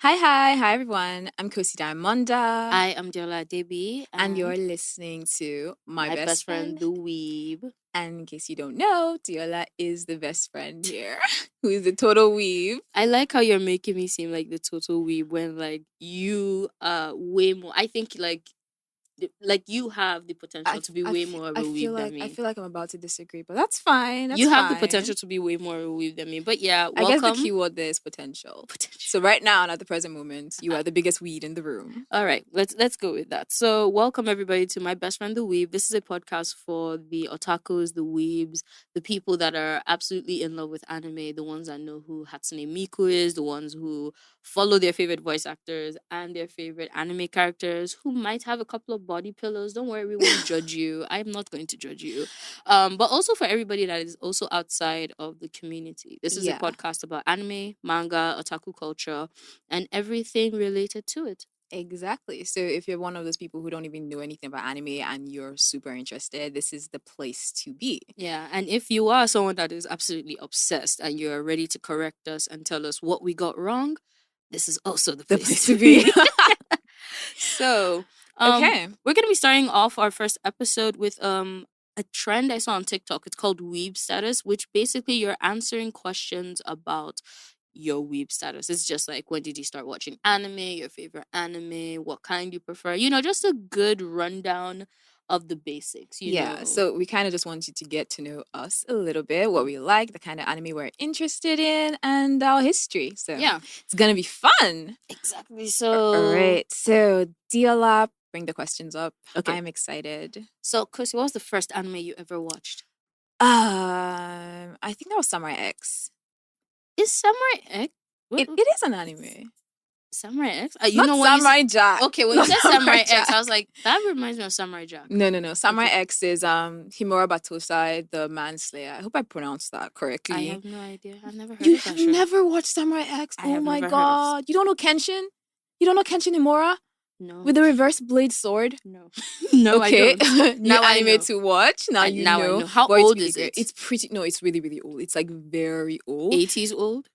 Hi everyone. I'm Kosy Diamonda, I am Deola Adebiyi, and you're listening to my best friend. the Weeb. And in case you don't know, Deola is the best friend here, who is the total weave. I like how you're making me seem like the total Weeb when you are way more. I think you have the potential to be way more of a Weeb than I me. feel like I'm about to disagree, but that's fine. You have the potential to be way more of a Weeb than me. But yeah, I guess the welcome. keyword there is potential. So right now, and at the present moment, you are the biggest weed in the room. All right, let's go with that. So, welcome everybody to my best friend, the Weeb. This is a podcast for the otakus, the weebs, the people that are absolutely in love with anime, the ones that know who Hatsune Miku is, the ones who follow their favorite voice actors and their favorite anime characters, who might have a couple of body pillows. Don't worry, we won't judge you. I'm not going to judge you. But also for everybody that is also outside of the community. This is a podcast about anime, manga, otaku culture, and everything related to it. Exactly. So if you're one of those people who don't even know anything about anime and you're super interested, this is the place to be. Yeah, and if you are someone that is absolutely obsessed and you're ready to correct us and tell us what we got wrong, this is also the place to be. So, okay, we're going to be starting off our first episode with a trend I saw on TikTok. It's called Weeb status, which basically you're answering questions about your weeb status. It's just like, when did you start watching anime, your favorite anime, what kind you prefer, just a good rundown of the basics, you know. So we kind of just want you to get to know us a little bit, what we like, the kind of anime we're interested in, and our history. So yeah, it's gonna be fun. Exactly. So all right, so Deola, bring the questions up. Okay. I'm excited. So Kosy, what was the first anime you ever watched? I think that was Samurai X. Is Samurai X? It is an anime. Samurai X? You know when Samurai Jack. Okay, when you said Samurai X, I was like, that reminds me of Samurai Jack. No. Samurai X is Himura Batosai, the manslayer. I hope I pronounced that correctly. I have no idea. I've never heard you of that have show. never watched Samurai X? Oh my god. You don't know Kenshin? You don't know Kenshin Himura? No. With the reverse blade sword? No. No, okay. I don't. Now anime to watch. Now you know. I know. How old is it? It's pretty it's really, really old. It's like very old. 80s old?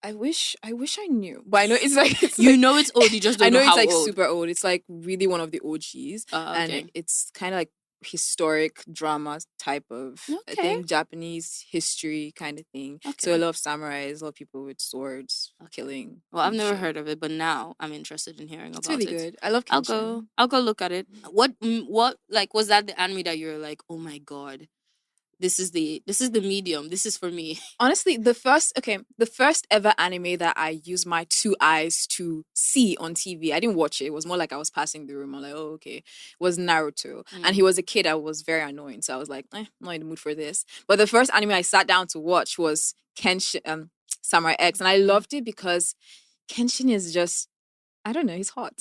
I wish I knew. But I know it's like it's old, you just don't know how old. I know it's like super old. It's like really one of the OGs. Okay. And it's kind of like historic drama type of I think Japanese history kind of thing. Okay. So a lot of samurais, a lot of people with swords killing. Well, I've never heard of it, but now I'm interested in hearing about it. It's really good. I love Kenshin. I'll go look at it. What like was that the anime that you're like, oh my god, this is the medium, this is for me? Honestly, the first ever anime that I used my two eyes to see on TV, I didn't watch it. It was more like I was passing the room. I'm like, oh, okay. Was Naruto. And he was a kid that was very annoying. So I was like, I'm not in the mood for this. But the first anime I sat down to watch was Kenshin, Samurai X. And I loved it because Kenshin is just, I don't know, he's hot.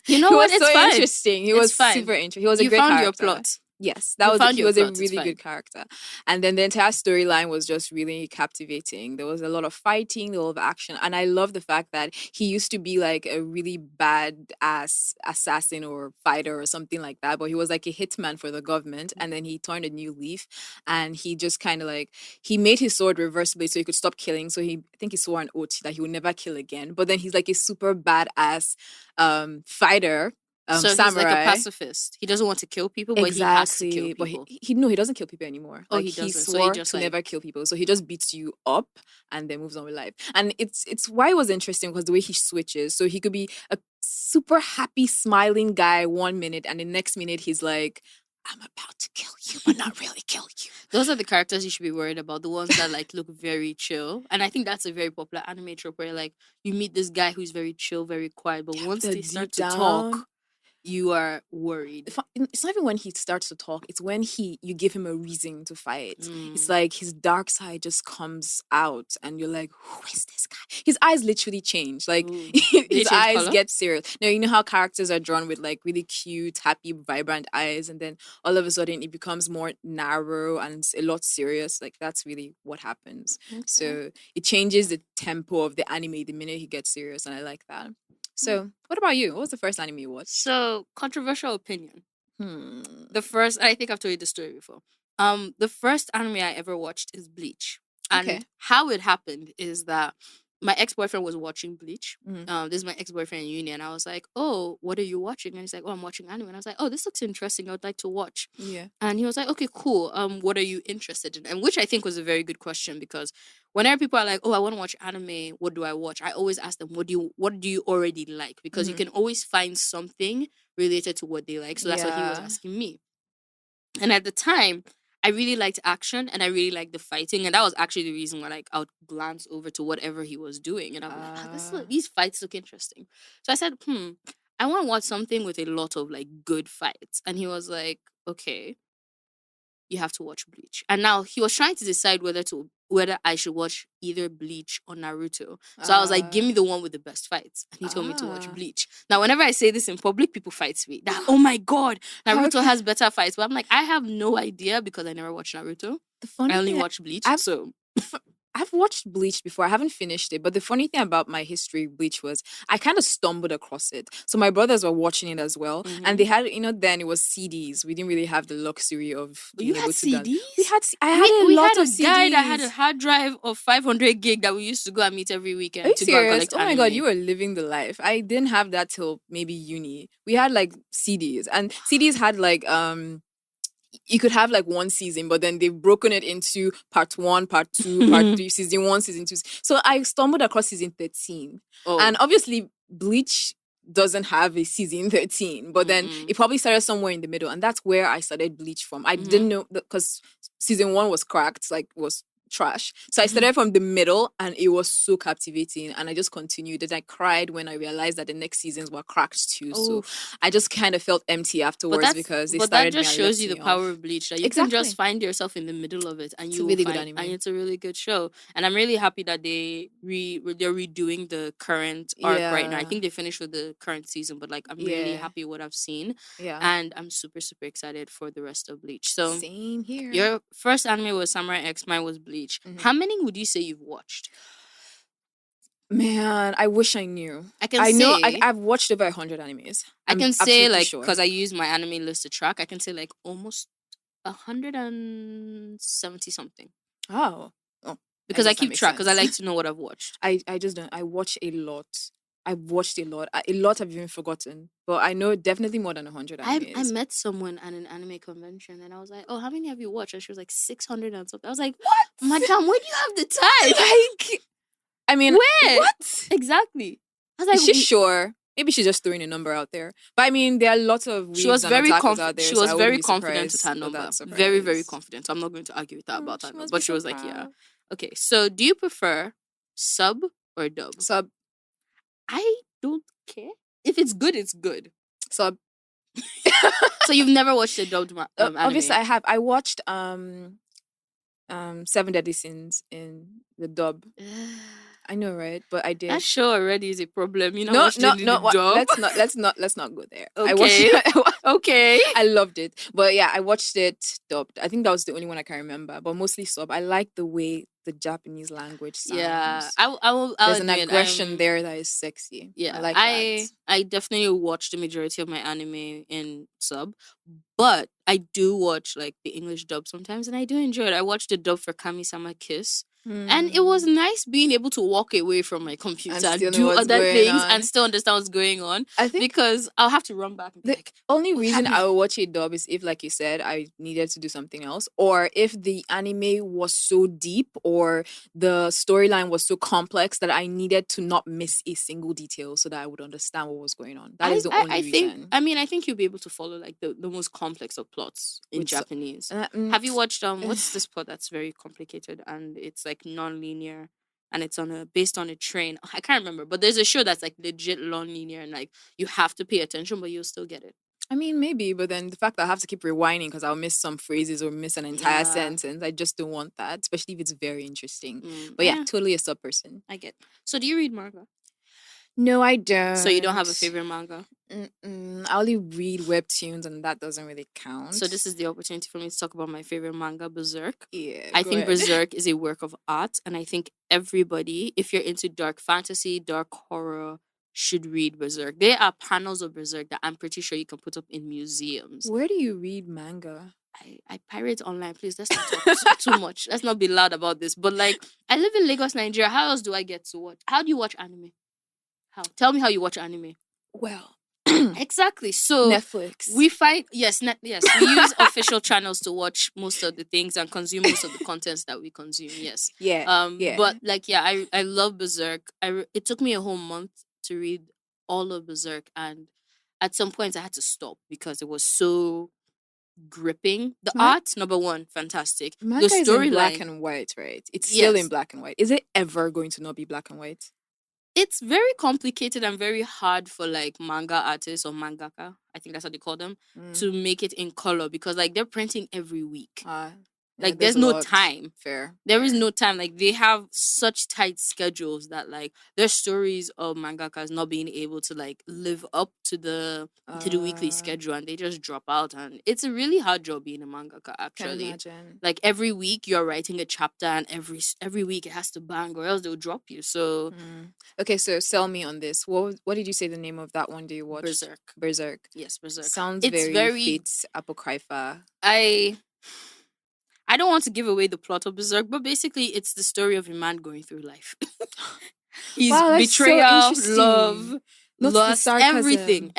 You know what? It's so interesting. He was super interesting. He was a great character. You found your plot. Yes, he was a really good character. And then the entire storyline was just really captivating. There was a lot of fighting, a lot of action. And I love the fact that he used to be like a really bad ass assassin or fighter or something like that. But he was like a hitman for the government. And then he turned a new leaf and he just kind of like, he made his sword reverse blade so he could stop killing. So I think he swore an oath that he would never kill again. But then he's like a super badass fighter. So samurai. He's like a pacifist. He doesn't want to kill people, but he has to kill people. But he doesn't kill people anymore. Oh, like, he doesn't. He swore to never kill people. So he just beats you up and then moves on with life. And it's why it was interesting because the way he switches. So he could be a super happy, smiling guy 1 minute, and the next minute he's like, I'm about to kill you, but not really kill you. Those are the characters you should be worried about. The ones that like look very chill. And I think that's a very popular anime trope where like you meet this guy who's very chill, very quiet, but once they start to talk, you are worried. It's not even when he starts to talk. It's when you give him a reason to fight. It's like his dark side just comes out and you're like, who is this guy? His eyes literally change. Like his eyes get serious. Now, you know how characters are drawn with like really cute, happy, vibrant eyes. And then all of a sudden it becomes more narrow and a lot serious. Like that's really what happens. Okay. So it changes the tempo of the anime the minute he gets serious. And I like that. So, what about you? What was the first anime you watched? So, controversial opinion. The first, I think I've told you the story before. The first anime I ever watched is Bleach. And how it happened is that my ex-boyfriend was watching Bleach. This is my ex-boyfriend in uni, and I was like, oh, what are you watching? And he's like, oh, I'm watching anime. And I was like, oh, this looks interesting. I would like to watch. Yeah. And he was like, okay, cool. What are you interested in? And which I think was a very good question, because whenever people are like, oh, I want to watch anime, what do I watch? I always ask them, what do you already like? Because you can always find something related to what they like. So that's what he was asking me. And at the time, I really liked action and I really liked the fighting. And that was actually the reason why, like, I would glance over to whatever he was doing. And I'm like, these fights look interesting. So I said, I want to watch something with a lot of, like, good fights. And he was like, okay, you have to watch Bleach. And now he was trying to decide whether I should watch either Bleach or Naruto. So I was like, give me the one with the best fights. And he told me to watch Bleach. Now, whenever I say this in public, people fight me. That, oh my God, Naruto has better fights. But I'm like, I have no idea because I never watched Naruto. I only watched Bleach. I've watched Bleach before. I haven't finished it, but the funny thing about my history of Bleach was I kind of stumbled across it. So my brothers were watching it as well, and they had, then it was CDs. We didn't really have the luxury of being able to CDs. We had a lot of CDs. Guy that had a hard drive of 500 gig that we used to go and meet every weekend. Are you to serious? Go and collect oh my anime. God, you were living the life. I didn't have that till maybe uni. We had like CDs, and CDs had like you could have like one season, but then they've broken it into part 1, part 2, part 3, season 1, season 2. So I stumbled across season 13. And obviously Bleach doesn't have a season 13, but then it probably started somewhere in the middle. And that's where I started Bleach from. I didn't know, because season 1 was cracked, like was trash. So I started from the middle and it was so captivating, and I just continued. And I cried when I realized that the next seasons were cracked too. So I just kind of felt empty afterwards because but that just shows you the power of Bleach, that you can just find yourself in the middle of it, and it's a really good anime, and it's a really good show. And I'm really happy that they're redoing the current arc right now. I think they finished with the current season, but like I'm really happy with what I've seen. And I'm super, super excited for the rest of Bleach. So same here. Your first anime was Samurai X, mine was Bleach. How many would you say you've watched? Man, I wish I knew. I've watched over 100 animes. I can say, like, because I use my anime list to track, I can say like almost 170 something. Oh. Because I keep track, because I like to know what I've watched. I just don't. I watch a lot. I've watched a lot. A lot I've even forgotten. But I know definitely more than 100 animes. I met someone at an anime convention and I was like, oh, how many have you watched? And she was like, 600 and something. I was like, what? Madam, where do you have the time? Like, I mean, where? What? Exactly. I was like, is she sure? Maybe she's just throwing a number out there. But I mean, there are lots of Weebs and otakus out there. She was very confident with her number. Very, very confident. So I'm not going to argue with her about that. But she was like, yeah. Okay, so do you prefer sub or dub? Sub. I don't care. If it's good, it's good. Sub. So you've never watched a dubbed anime? Obviously, I have. I watched 7 Deadly Sins in the dub. I know, right? But I did. That show already is a problem. You know, no. Let's not go there. Okay. I watched it. Okay. I loved it, but yeah, I watched it dubbed. I think that was the only one I can remember. But mostly sub. I like the way the Japanese language sounds. Yeah, I will. There's an aggression there that is sexy. Yeah, I like that. I definitely watch the majority of my anime in sub, but I do watch like the English dub sometimes, and I do enjoy it. I watched the dub for Kami-sama Kiss. And it was nice being able to walk away from my computer and do other things and still understand what's going on. I think because I'll have to run back and be like, only reason I would watch a dub is if, like you said, I needed to do something else, or if the anime was so deep or the storyline was so complex that I needed to not miss a single detail so that I would understand what was going on. That is the only reason. I think you'll be able to follow like the most complex of plots in Japanese. Have you watched what's this plot that's very complicated and it's like non-linear and it's based on a train? I can't remember, but there's a show that's like legit non-linear and like you have to pay attention but you'll still get it. I mean, maybe, but then the fact that I have to keep rewinding because I'll miss some phrases or miss an entire sentence, I just don't want that, especially if it's very interesting. But yeah, totally a sub person. I get. So do you read manga? No, I don't. So you don't have a favorite manga? I only read webtoons, and that doesn't really count. So this is the opportunity for me to talk about my favorite manga, Berserk. Yeah, I think Berserk is a work of art, and I think everybody, if you're into dark fantasy, dark horror, should read Berserk. There are panels of Berserk that I'm pretty sure you can put up in museums. Where do you read manga? I pirate online. Please, let's not talk too much. Let's not be loud about this. But like, I live in Lagos, Nigeria. How else do I get to watch? How do you watch anime? How? Tell me how you watch anime. Well, exactly. So Netflix. We find yes. We use official channels to watch most of the things and consume most of the contents that we consume. Yes. Yeah. But like, I love Berserk. It took me a whole month to read all of Berserk, and at some points I had to stop because it was so gripping. The art, number one, fantastic. Manga the is storyline, in black and white, right? It's still in black and white. Is it ever going to not be black and white? It's very complicated and very hard for like manga artists or mangaka, I think that's what they call them, to make it in color because like they're printing every week. Like there's no time. Fair. There is no time. Like they have such tight schedules that like there's stories of mangakas not being able to like live up to the weekly schedule, and they just drop out. And it's a really hard job being a mangaka. Actually, can imagine. Like every week you're writing a chapter, and every week it has to bang, or else they'll drop you. So okay, so sell me on this. What did you say the name of that one that you watched? Berserk. Yes, Berserk. Sounds very Fates Apocrypha. I don't want to give away the plot of Berserk, but basically it's the story of a man going through life. He's betrayal, love, lust, everything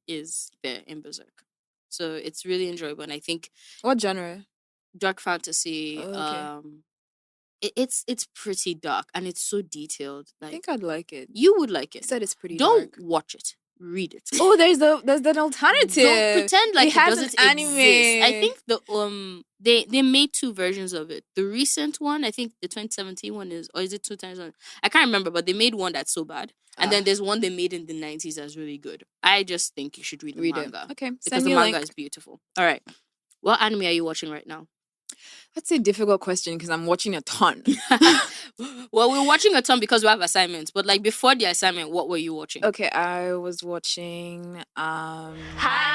is there in Berserk. So it's really enjoyable, and I think what genre? Dark fantasy. Oh, okay. It's pretty dark and it's so detailed. Like, I think I'd like it. You would like it. You said it's pretty dark. Don't watch it. Read it. Oh, there's an alternative. Don't pretend like it doesn't anime. exist. I think they made two versions of it. The recent one, I think the 2017 one is it 2000? I can't remember, but they made one that's so bad. And then there's one they made in the 90s that's really good. I just think you should read the manga. It. Okay, because the manga is beautiful. All right. What anime are you watching right now? That's a difficult question because I'm watching a ton. Well, we're watching a ton because we have assignments. But like before the assignment, what were you watching? Okay, I was watching. Hi,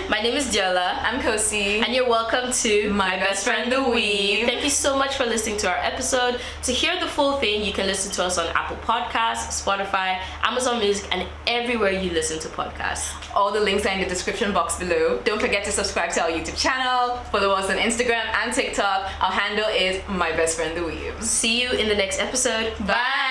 my name is Deola. I'm Kosy, and you're welcome to My Best Friend the Weeb. Thank you so much for listening to our episode. To hear the full thing, you can listen to us on Apple Podcasts, Spotify, Amazon Music, and everywhere you listen to podcasts. All the links are in the description box below. Don't forget to subscribe to our YouTube channel. Follow us on Instagram and TikTok. Our handle is My Best Friend the Weeb. See you in the next episode. Bye.